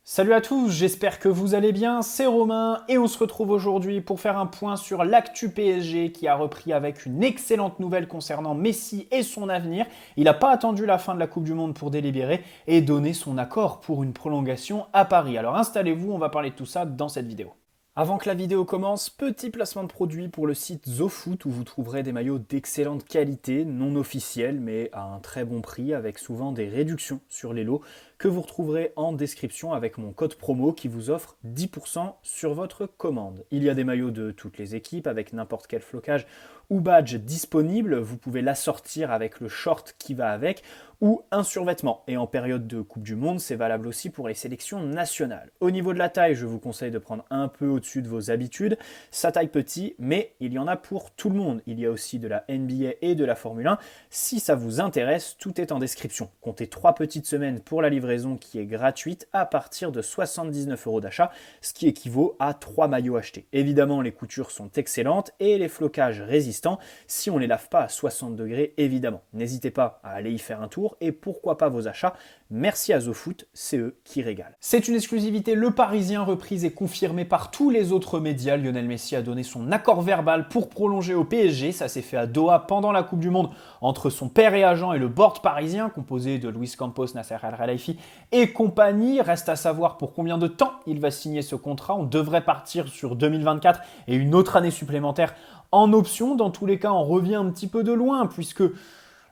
Salut à tous, j'espère que vous allez bien, c'est Romain et on se retrouve aujourd'hui pour faire un point sur l'actu PSG qui a repris avec une excellente nouvelle concernant Messi et son avenir. Il n'a pas attendu la fin de la Coupe du Monde pour délibérer et donner son accord pour une prolongation à Paris. Alors installez-vous, on va parler de tout ça dans cette vidéo. Avant que la vidéo commence, petit placement de produit pour le site ZoFoot où vous trouverez des maillots d'excellente qualité, non officiels mais à un très bon prix avec souvent des réductions sur les lots que vous retrouverez en description avec mon code promo qui vous offre 10% sur votre commande. Il y a des maillots de toutes les équipes avec n'importe quel flocage ou badge disponible, vous pouvez l'assortir avec le short qui va avec ou un survêtement. Et en période de Coupe du Monde, c'est valable aussi pour les sélections nationales. Au niveau de la taille, je vous conseille de prendre un peu au-dessus de vos habitudes. Ça taille petit, mais il y en a pour tout le monde. Il y a aussi de la NBA et de la Formule 1. Si ça vous intéresse, tout est en description. Comptez 3 petites semaines pour la livraison qui est gratuite à partir de 79 € d'achat, ce qui équivaut à 3 maillots achetés. Évidemment, les coutures sont excellentes et les flocages résistants si on ne les lave pas à 60 degrés, évidemment. N'hésitez pas à aller y faire un tour et pourquoi pas vos achats. Merci à ZoFoot, c'est eux qui régalent. C'est une exclusivité Le Parisien reprise et confirmée par tous les autres médias. Lionel Messi a donné son accord verbal pour prolonger au PSG. Ça s'est fait à Doha pendant la Coupe du Monde entre son père et agent et le board parisien composé de Luis Campos, Nasser Al-Khelaifi et compagnie. Reste à savoir pour combien de temps il va signer ce contrat. On devrait partir sur 2024 et une autre année supplémentaire en option. Dans tous les cas, on revient un petit peu de loin puisque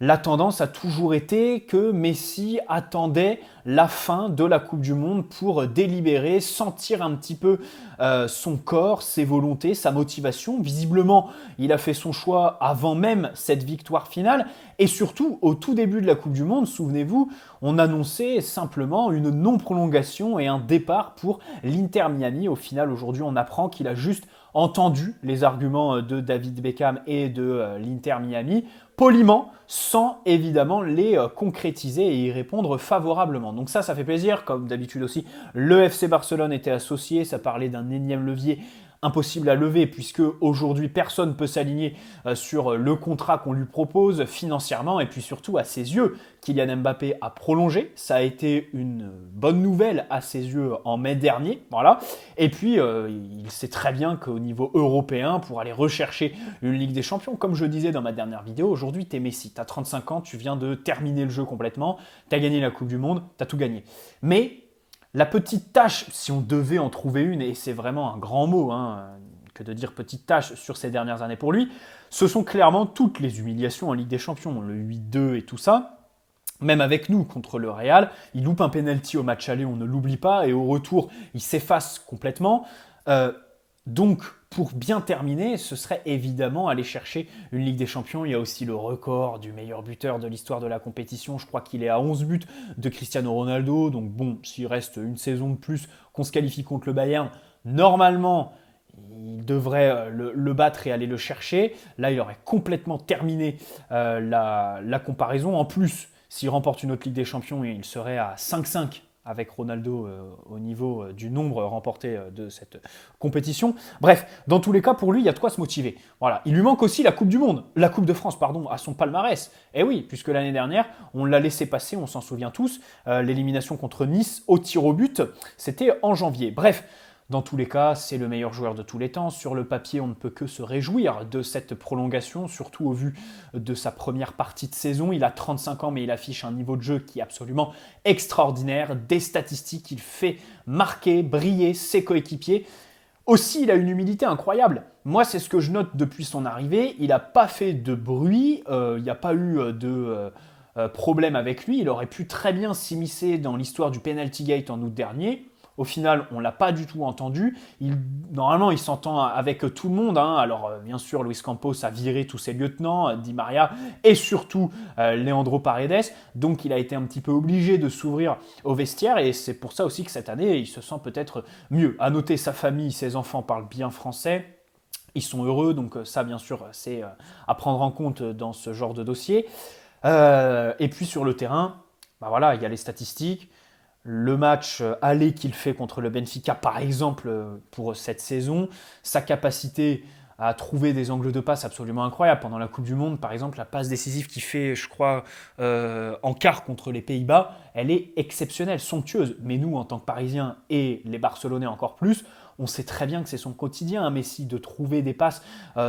la tendance a toujours été que Messi attendait la fin de la Coupe du Monde pour délibérer, sentir un petit peu son corps, ses volontés, sa motivation. Visiblement, il a fait son choix avant même cette victoire finale. Et surtout, au tout début de la Coupe du Monde, souvenez-vous, on annonçait simplement une non-prolongation et un départ pour l'Inter Miami. Au final, aujourd'hui, on apprend qu'il a juste entendu les arguments de David Beckham et de l'Inter Miami poliment, sans évidemment les concrétiser et y répondre favorablement. Donc ça fait plaisir, comme d'habitude aussi. Le FC Barcelone était associé, ça parlait d'un énième levier impossible à lever puisque aujourd'hui personne ne peut s'aligner sur le contrat qu'on lui propose financièrement et puis surtout à ses yeux. Kylian Mbappé a prolongé, ça a été une bonne nouvelle à ses yeux en mai dernier, voilà. Et puis il sait très bien qu'au niveau européen, pour aller rechercher une Ligue des Champions, comme je disais dans ma dernière vidéo, aujourd'hui t'es Messi, t'as 35 ans, tu viens de terminer le jeu complètement, t'as gagné la Coupe du Monde, t'as tout gagné. Mais la petite tâche, si on devait en trouver une, et c'est vraiment un grand mot que de dire petite tâche sur ces dernières années pour lui, ce sont clairement toutes les humiliations en Ligue des Champions, le 8-2 et tout ça. Même avec nous contre le Real, il loupe un penalty au match aller, on ne l'oublie pas, et au retour, il s'efface complètement. Donc, pour bien terminer, ce serait évidemment aller chercher une Ligue des Champions. Il y a aussi le record du meilleur buteur de l'histoire de la compétition. Je crois qu'il est à 11 buts de Cristiano Ronaldo. Donc bon, s'il reste une saison de plus qu'on se qualifie contre le Bayern, normalement, il devrait le battre et aller le chercher. Là, il aurait complètement terminé la comparaison. En plus, s'il remporte une autre Ligue des Champions, il serait à 5-5 avec Ronaldo au niveau du nombre remporté de cette compétition. Bref, dans tous les cas, pour lui, il y a de quoi se motiver. Voilà. Il lui manque aussi la Coupe du Monde, la Coupe de France, pardon, à son palmarès. Et oui, puisque l'année dernière, on l'a laissé passer, on s'en souvient tous, l'élimination contre Nice au tir au but, c'était en janvier. Bref, dans tous les cas, c'est le meilleur joueur de tous les temps. Sur le papier, on ne peut que se réjouir de cette prolongation, surtout au vu de sa première partie de saison. Il a 35 ans, mais il affiche un niveau de jeu qui est absolument extraordinaire. Des statistiques, il fait marquer, briller ses coéquipiers. Aussi, il a une humilité incroyable. Moi, c'est ce que je note depuis son arrivée. Il n'a pas fait de bruit, il n'y a pas eu de problème avec lui. Il aurait pu très bien s'immiscer dans l'histoire du penalty gate en août dernier. Au final, on ne l'a pas du tout entendu. Normalement, il s'entend avec tout le monde. Alors, bien sûr, Luis Campos a viré tous ses lieutenants, Di Maria et surtout Leandro Paredes. Donc, il a été un petit peu obligé de s'ouvrir au vestiaire et c'est pour ça aussi que cette année, il se sent peut-être mieux. À noter, sa famille, ses enfants parlent bien français. Ils sont heureux, donc ça, bien sûr, c'est à prendre en compte dans ce genre de dossier. Et puis, sur le terrain, voilà, il y a les statistiques. Le match aller qu'il fait contre le Benfica, par exemple, pour cette saison, sa capacité à trouver des angles de passe absolument incroyables. Pendant la Coupe du Monde, par exemple, la passe décisive qu'il fait, je crois, en quart contre les Pays-Bas, elle est exceptionnelle, somptueuse. Mais nous, en tant que Parisiens et les Barcelonais encore plus, on sait très bien que c'est son quotidien, hein, Messi, de trouver des passes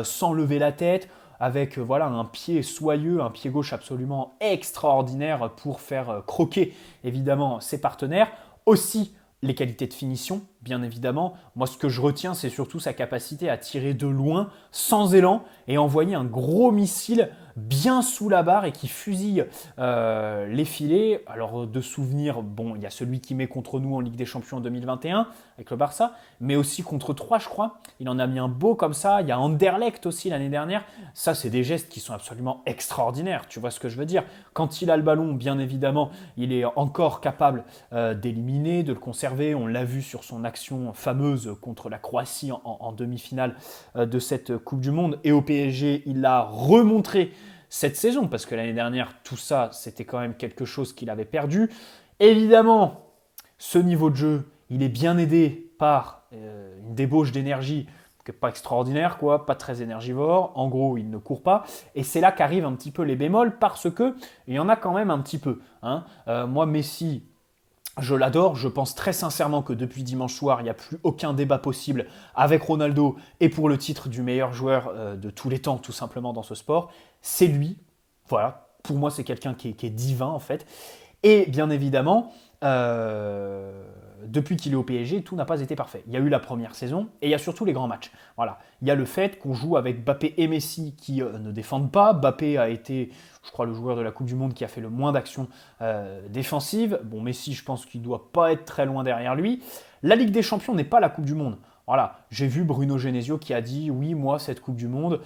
sans lever la tête, avec voilà, un pied soyeux, un pied gauche absolument extraordinaire pour faire croquer évidemment ses partenaires. Aussi les qualités de finition, bien évidemment. Moi, ce que je retiens, c'est surtout sa capacité à tirer de loin, sans élan, et envoyer un gros missile bien sous la barre et qui fusille les filets. Alors, de souvenirs, bon, il y a celui qui met contre nous en Ligue des Champions en 2021 avec le Barça, mais aussi contre 3, je crois. Il en a mis un beau comme ça. Il y a Anderlecht aussi l'année dernière. Ça, c'est des gestes qui sont absolument extraordinaires. Tu vois ce que je veux dire? Quand il a le ballon, bien évidemment, il est encore capable d'éliminer, de le conserver. On l'a vu sur son action fameuse contre la Croatie en demi-finale de cette Coupe du Monde. Et au PSG, il l'a remontré cette saison, parce que l'année dernière, tout ça, c'était quand même quelque chose qu'il avait perdu. Évidemment, ce niveau de jeu, il est bien aidé par une débauche d'énergie qui n'est pas extraordinaire, quoi, pas très énergivore. En gros, il ne court pas. Et c'est là qu'arrivent un petit peu les bémols, parce que il y en a quand même un petit peu. Hein. Moi, Messi, je l'adore, je pense très sincèrement que depuis dimanche soir, il n'y a plus aucun débat possible avec Ronaldo et pour le titre du meilleur joueur de tous les temps, tout simplement dans ce sport. C'est lui, voilà, pour moi c'est quelqu'un qui est divin en fait. Et bien évidemment, depuis qu'il est au PSG, tout n'a pas été parfait. Il y a eu la première saison et il y a surtout les grands matchs. Voilà. Il y a le fait qu'on joue avec Mbappé et Messi qui ne défendent pas. Mbappé a été, je crois, le joueur de la Coupe du Monde qui a fait le moins d'actions défensives. Bon, Messi, je pense qu'il ne doit pas être très loin derrière lui. La Ligue des Champions n'est pas la Coupe du Monde. Voilà, j'ai vu Bruno Genesio qui a dit oui, moi cette Coupe du Monde,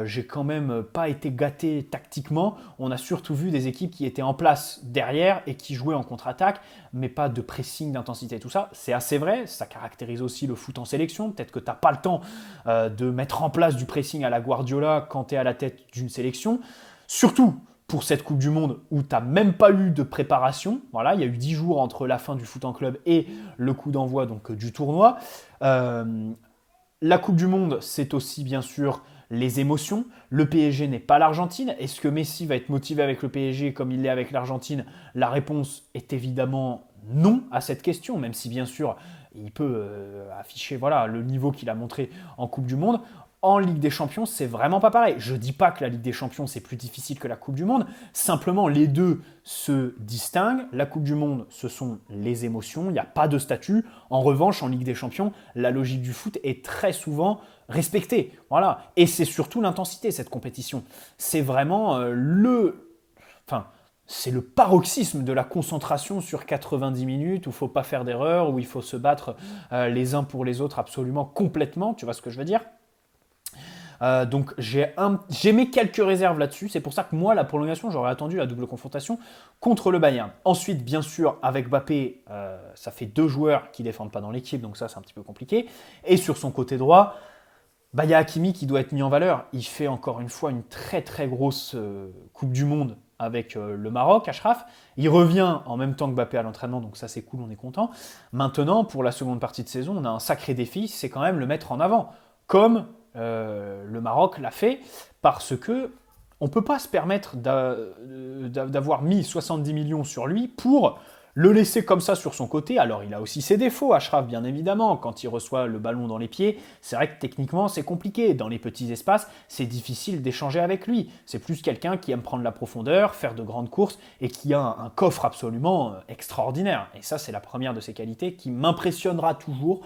j'ai quand même pas été gâté tactiquement. On a surtout vu des équipes qui étaient en place derrière et qui jouaient en contre-attaque, mais pas de pressing, d'intensité, tout ça. C'est assez vrai, ça caractérise aussi le foot en sélection. Peut-être que tu n'as pas le temps de mettre en place du pressing à la Guardiola quand tu es à la tête d'une sélection. Surtout pour cette Coupe du Monde où tu n'as même pas eu de préparation. Voilà, il y a eu 10 jours entre la fin du foot en club et le coup d'envoi donc, du tournoi. La Coupe du Monde, c'est aussi bien sûr les émotions. Le PSG n'est pas l'Argentine. Est-ce que Messi va être motivé avec le PSG comme il l'est avec l'Argentine? La réponse est évidemment non à cette question, même si bien sûr il peut afficher voilà, le niveau qu'il a montré en Coupe du Monde. En Ligue des Champions, c'est vraiment pas pareil. Je dis pas que la Ligue des Champions, c'est plus difficile que la Coupe du Monde. Simplement, les deux se distinguent. La Coupe du Monde, ce sont les émotions. Il n'y a pas de statut. En revanche, en Ligue des Champions, la logique du foot est très souvent respectée. Voilà. Et c'est surtout l'intensité, cette compétition. C'est vraiment c'est le paroxysme de la concentration sur 90 minutes où il ne faut pas faire d'erreur, où il faut se battre les uns pour les autres absolument complètement. Tu vois ce que je veux dire ? Donc j'ai mis quelques réserves là-dessus. C'est pour ça que moi, la prolongation, j'aurais attendu la double confrontation contre le Bayern. Ensuite, bien sûr, avec Mbappé, ça fait 2 joueurs qui ne défendent pas dans l'équipe, donc ça, c'est un petit peu compliqué. Et sur son côté droit, il y a Hakimi qui doit être mis en valeur. Il fait encore une fois une très très grosse Coupe du Monde avec le Maroc, Achraf. Il revient en même temps que Mbappé à l'entraînement, donc ça c'est cool, on est content. Maintenant, pour la seconde partie de saison, on a un sacré défi, c'est quand même le mettre en avant. Comme le Maroc l'a fait, parce que on ne peut pas se permettre d'avoir mis 70 millions sur lui pour le laisser comme ça sur son côté. Alors il a aussi ses défauts, Achraf, bien évidemment. Quand il reçoit le ballon dans les pieds, c'est vrai que techniquement c'est compliqué. Dans les petits espaces, c'est difficile d'échanger avec lui. C'est plus quelqu'un qui aime prendre la profondeur, faire de grandes courses et qui a un coffre absolument extraordinaire. Et ça, c'est la première de ses qualités qui m'impressionnera toujours.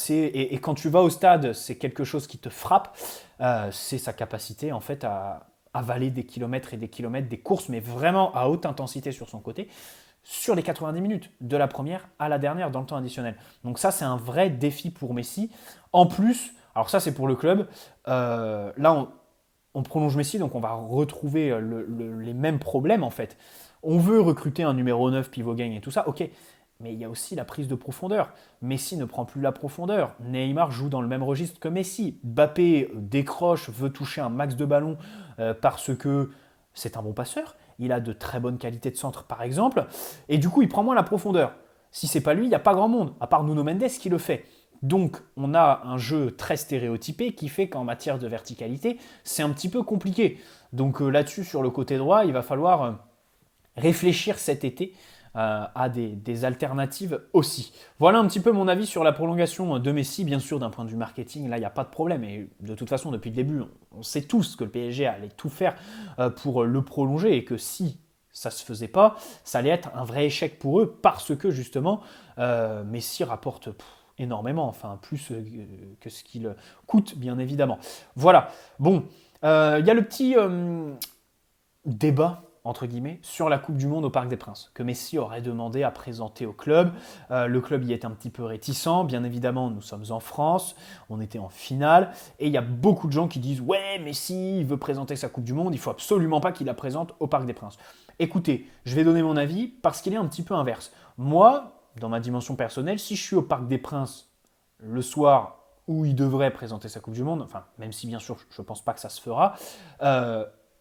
Et quand tu vas au stade, c'est quelque chose qui te frappe. C'est sa capacité en fait à avaler des kilomètres et des kilomètres, des courses, mais vraiment à haute intensité sur son côté, sur les 90 minutes, de la première à la dernière dans le temps additionnel. Donc ça, c'est un vrai défi pour Messi. En plus, alors ça, c'est pour le club. Là, on prolonge Messi, donc on va retrouver les mêmes problèmes, en fait. On veut recruter un numéro 9, pivot gang et tout ça, ok. Mais il y a aussi la prise de profondeur. Messi ne prend plus la profondeur. Neymar joue dans le même registre que Messi. Mbappé décroche, veut toucher un max de ballons parce que c'est un bon passeur. Il a de très bonnes qualités de centre, par exemple. Et du coup, il prend moins la profondeur. Si c'est pas lui, il n'y a pas grand monde, à part Nuno Mendes qui le fait. Donc, on a un jeu très stéréotypé qui fait qu'en matière de verticalité, c'est un petit peu compliqué. Donc là-dessus, sur le côté droit, il va falloir réfléchir cet été à des alternatives aussi. Voilà un petit peu mon avis sur la prolongation de Messi. Bien sûr, d'un point de vue marketing, là, il n'y a pas de problème. Et de toute façon, depuis le début, on sait tous que le PSG allait tout faire pour le prolonger et que si ça ne se faisait pas, ça allait être un vrai échec pour eux parce que justement, Messi rapporte énormément, enfin plus que ce qu'il coûte, bien évidemment. Voilà. Bon, il y a le petit débat entre guillemets, sur la Coupe du Monde au Parc des Princes, que Messi aurait demandé à présenter au club. Le club y est un petit peu réticent. Bien évidemment, nous sommes en France, on était en finale, et il y a beaucoup de gens qui disent « Ouais, Messi, il veut présenter sa Coupe du Monde, il faut absolument pas qu'il la présente au Parc des Princes. » Écoutez, je vais donner mon avis parce qu'il est un petit peu inverse. Moi, dans ma dimension personnelle, si je suis au Parc des Princes le soir où il devrait présenter sa Coupe du Monde, enfin, même si bien sûr je ne pense pas que ça se fera,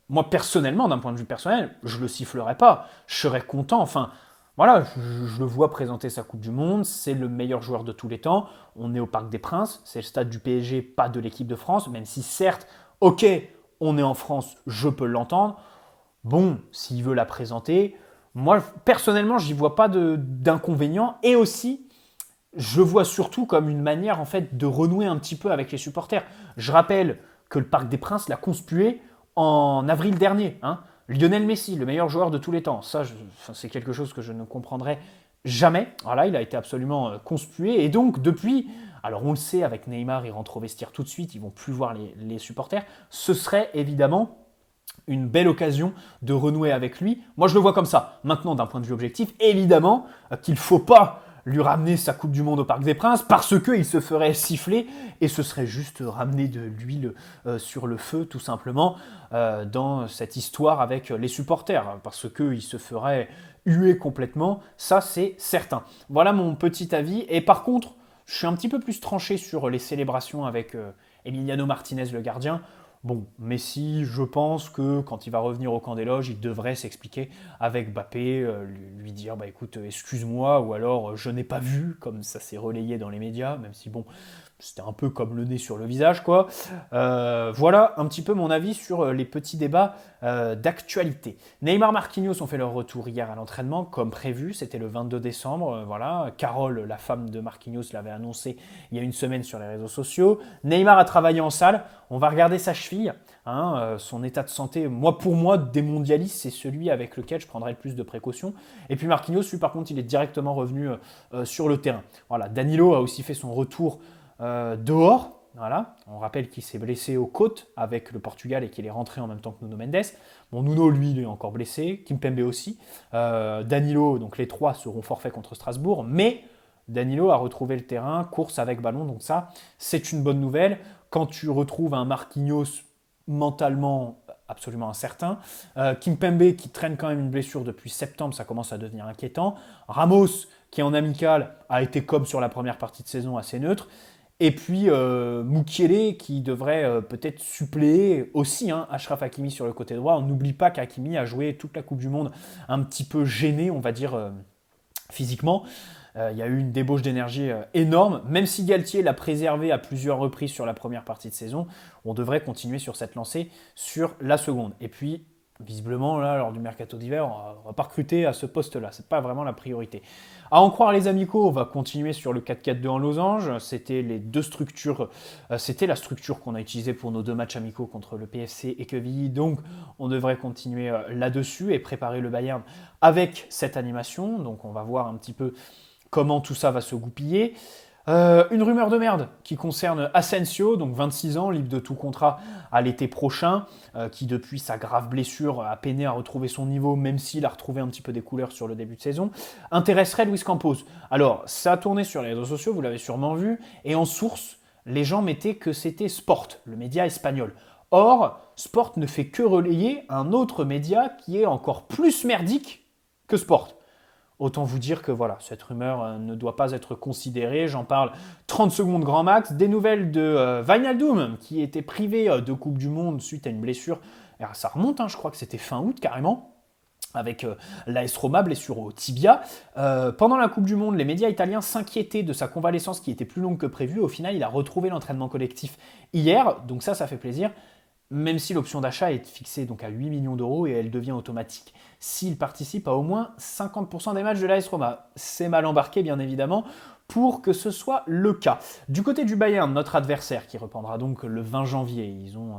moi, personnellement, d'un point de vue personnel, je le sifflerais pas. Je serais content. Enfin, voilà, je le vois présenter sa Coupe du Monde. C'est le meilleur joueur de tous les temps. On est au Parc des Princes. C'est le stade du PSG, pas de l'équipe de France. Même si, certes, ok, on est en France, je peux l'entendre. Bon, s'il veut la présenter, moi, personnellement, j'y vois pas d'inconvénient. Et aussi, je le vois surtout comme une manière, en fait, de renouer un petit peu avec les supporters. Je rappelle que le Parc des Princes l'a conspué en avril dernier. Lionel Messi, le meilleur joueur de tous les temps. Ça, c'est quelque chose que je ne comprendrai jamais. Voilà, il a été absolument conspué. Et donc, depuis, alors on le sait, avec Neymar, il rentre au vestiaire tout de suite, ils vont plus voir les supporters. Ce serait évidemment une belle occasion de renouer avec lui. Moi, je le vois comme ça. Maintenant, d'un point de vue objectif, évidemment qu'il ne faut pas lui ramener sa Coupe du Monde au Parc des Princes parce qu'il se ferait siffler et ce serait juste ramener de l'huile sur le feu tout simplement dans cette histoire avec les supporters parce qu'il se ferait huer complètement, ça c'est certain. Voilà mon petit avis et par contre je suis un petit peu plus tranché sur les célébrations avec Emiliano Martinez le gardien. Bon, Messi, je pense que quand il va revenir au camp des loges, il devrait s'expliquer avec Mbappé, lui dire bah écoute, excuse-moi, ou alors je n'ai pas vu, comme ça s'est relayé dans les médias, même si bon, c'était un peu comme le nez sur le visage, quoi. Voilà un petit peu mon avis sur les petits débats d'actualité. Neymar, Marquinhos ont fait leur retour hier à l'entraînement, comme prévu, c'était le 22 décembre, voilà. Carole, la femme de Marquinhos, l'avait annoncé il y a une semaine sur les réseaux sociaux. Neymar a travaillé en salle, on va regarder sa cheville, son état de santé, pour moi, des mondialistes, c'est celui avec lequel je prendrais le plus de précautions. Et puis Marquinhos, lui par contre, il est directement revenu sur le terrain. Voilà, Danilo a aussi fait son retour dehors. Voilà. On rappelle qu'il s'est blessé aux côtes avec le Portugal et qu'il est rentré en même temps que Nuno Mendes. Bon, Nuno, lui, il est encore blessé. Kimpembe aussi. Danilo, donc les trois seront forfaits contre Strasbourg. Mais Danilo a retrouvé le terrain, course avec ballon. Donc ça, c'est une bonne nouvelle. Quand tu retrouves un Marquinhos mentalement absolument incertain, Kimpembe qui traîne quand même une blessure depuis septembre, ça commence à devenir inquiétant. Ramos, qui est en amical, a été comme sur la première partie de saison assez neutre. Et puis Mukiele qui devrait peut-être suppléer aussi Achraf Hakimi sur le côté droit. On n'oublie pas qu'Hakimi a joué toute la Coupe du Monde un petit peu gêné, on va dire, physiquement. Il y a eu une débauche d'énergie énorme. Même si Galtier l'a préservé à plusieurs reprises sur la première partie de saison, on devrait continuer sur cette lancée sur la seconde. Et puis, visiblement, là, lors du mercato d'hiver, on ne va pas recruter à ce poste-là. Ce n'est pas vraiment la priorité. À en croire les amicaux, on va continuer sur le 4-4-2 en losange. C'était les deux structures. C'était la structure qu'on a utilisée pour nos deux matchs amicaux contre le PFC et Quevilly. Donc, on devrait continuer là-dessus et préparer le Bayern avec cette animation. Donc, on va voir un petit peu comment tout ça va se goupiller. Une rumeur de merde qui concerne Asensio, donc 26 ans, libre de tout contrat à l'été prochain, qui depuis sa grave blessure a peiné à retrouver son niveau, même s'il a retrouvé un petit peu des couleurs sur le début de saison, intéresserait Luis Campos. Alors, ça a tourné sur les réseaux sociaux, vous l'avez sûrement vu, et en source, les gens mettaient que c'était Sport, le média espagnol. Or, Sport ne fait que relayer un autre média qui est encore plus merdique que Sport. Autant vous dire que voilà, cette rumeur ne doit pas être considérée. J'en parle 30 secondes grand max. Des nouvelles de Wijnaldum, qui était privé de Coupe du Monde suite à une blessure. Alors, ça remonte, je crois que c'était fin août carrément. avec l'AS Roma, blessure au tibia. Pendant la Coupe du Monde, les médias italiens s'inquiétaient de sa convalescence qui était plus longue que prévu. Au final, il a retrouvé l'entraînement collectif hier, donc ça fait plaisir, même si l'option d'achat est fixée donc à 8 millions d'euros et elle devient automatique s'il participe à au moins 50% des matchs de l'AS Roma. C'est mal embarqué, bien évidemment, pour que ce soit le cas. Du côté du Bayern, notre adversaire, qui reprendra donc le 20 janvier, ils ont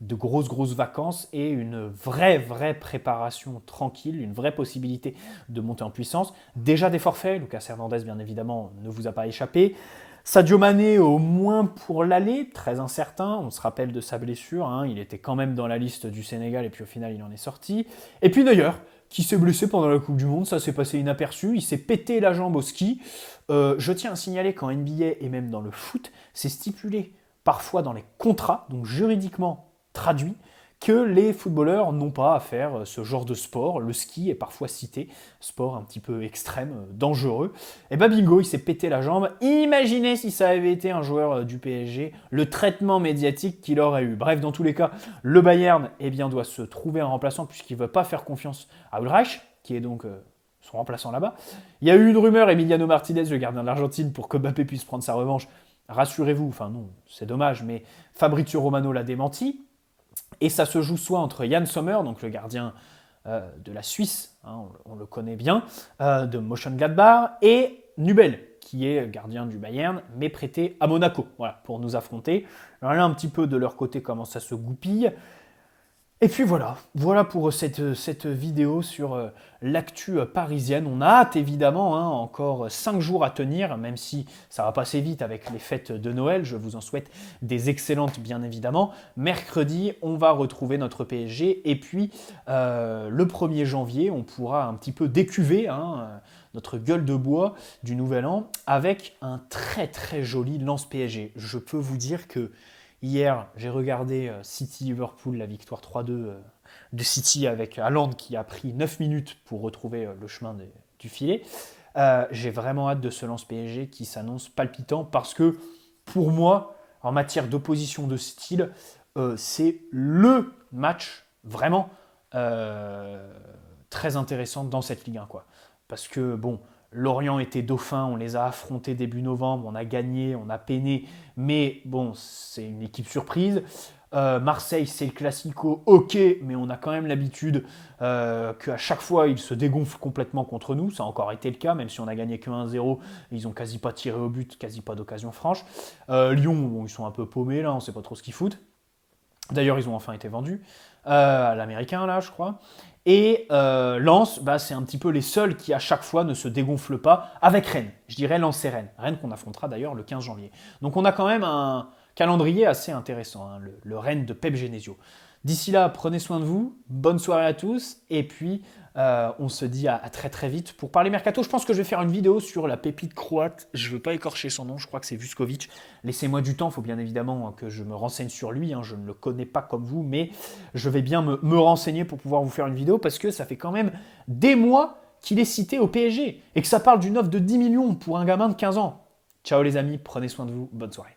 de grosses vacances et une vraie préparation tranquille, une vraie possibilité de monter en puissance. Déjà des forfaits, Lucas Hernandez, bien évidemment, ne vous a pas échappé. Sadio Mané, au moins pour l'aller, très incertain, on se rappelle de sa blessure, hein, il était quand même dans la liste du Sénégal et puis au final il en est sorti. Et puis Neuer, qui s'est blessé pendant la Coupe du Monde, ça s'est passé inaperçu, il s'est pété la jambe au ski. Je tiens à signaler qu'en NBA et même dans le foot, c'est stipulé parfois dans les contrats, donc juridiquement traduit, que les footballeurs n'ont pas à faire ce genre de sport. Le ski est parfois cité, sport un petit peu extrême, dangereux. Et bah bingo, il s'est pété la jambe. Imaginez si ça avait été un joueur du PSG, le traitement médiatique qu'il aurait eu. Bref, dans tous les cas, le Bayern doit se trouver un remplaçant puisqu'il ne veut pas faire confiance à Ulreich, qui est donc son remplaçant là-bas. Il y a eu une rumeur, Emiliano Martinez, le gardien de l'Argentine, pour que Mbappé puisse prendre sa revanche. Rassurez-vous, enfin non, c'est dommage, mais Fabrizio Romano l'a démenti. Et ça se joue soit entre Yann Sommer, donc le gardien de la Suisse, hein, on le connaît bien, de Mönchengladbach, et Nubel, qui est gardien du Bayern, mais prêté à Monaco, voilà, pour nous affronter. Alors là, un petit peu de leur côté comment ça se goupille. Et puis voilà pour cette vidéo sur l'actu parisienne. On a hâte évidemment, hein, encore 5 jours à tenir, même si ça va passer vite avec les fêtes de Noël. Je vous en souhaite des excellentes bien évidemment. Mercredi, on va retrouver notre PSG et puis le 1er janvier, on pourra un petit peu décuver notre gueule de bois du Nouvel An avec un très joli Lens PSG. Je peux vous dire que hier, j'ai regardé City-Liverpool, la victoire 3-2 de City avec Haaland qui a pris 9 minutes pour retrouver le chemin du filet. J'ai vraiment hâte de ce Lens PSG qui s'annonce palpitant parce que, pour moi, en matière d'opposition de style, c'est le match vraiment très intéressant dans cette Ligue 1, quoi. Parce que, bon, Lorient était dauphin, on les a affrontés début novembre, on a gagné, on a peiné, mais bon, c'est une équipe surprise. Marseille, c'est le classico, ok, mais on a quand même l'habitude qu'à chaque fois, ils se dégonflent complètement contre nous. Ça a encore été le cas, même si on a gagné que 1-0, ils n'ont quasi pas tiré au but, quasi pas d'occasion franche. Lyon, bon, ils sont un peu paumés, là, on ne sait pas trop ce qu'ils foutent. D'ailleurs, ils ont enfin été vendus à l'américain, là, je crois. Et Lens, c'est un petit peu les seuls qui, à chaque fois, ne se dégonflent pas avec Rennes. Je dirais Lens et Rennes. Rennes qu'on affrontera d'ailleurs le 15 janvier. Donc on a quand même un calendrier assez intéressant, hein, le Rennes de Pep Genesio. D'ici là, prenez soin de vous. Bonne soirée à tous. Et puis, on se dit à très vite. Pour parler mercato, je pense que je vais faire une vidéo sur la pépite croate. Je ne veux pas écorcher son nom, je crois que c'est Vuskovic. Laissez-moi du temps, il faut bien évidemment que je me renseigne sur lui. Hein. Je ne le connais pas comme vous, mais je vais bien me renseigner pour pouvoir vous faire une vidéo parce que ça fait quand même des mois qu'il est cité au PSG et que ça parle d'une offre de 10 millions pour un gamin de 15 ans. Ciao les amis, prenez soin de vous, bonne soirée.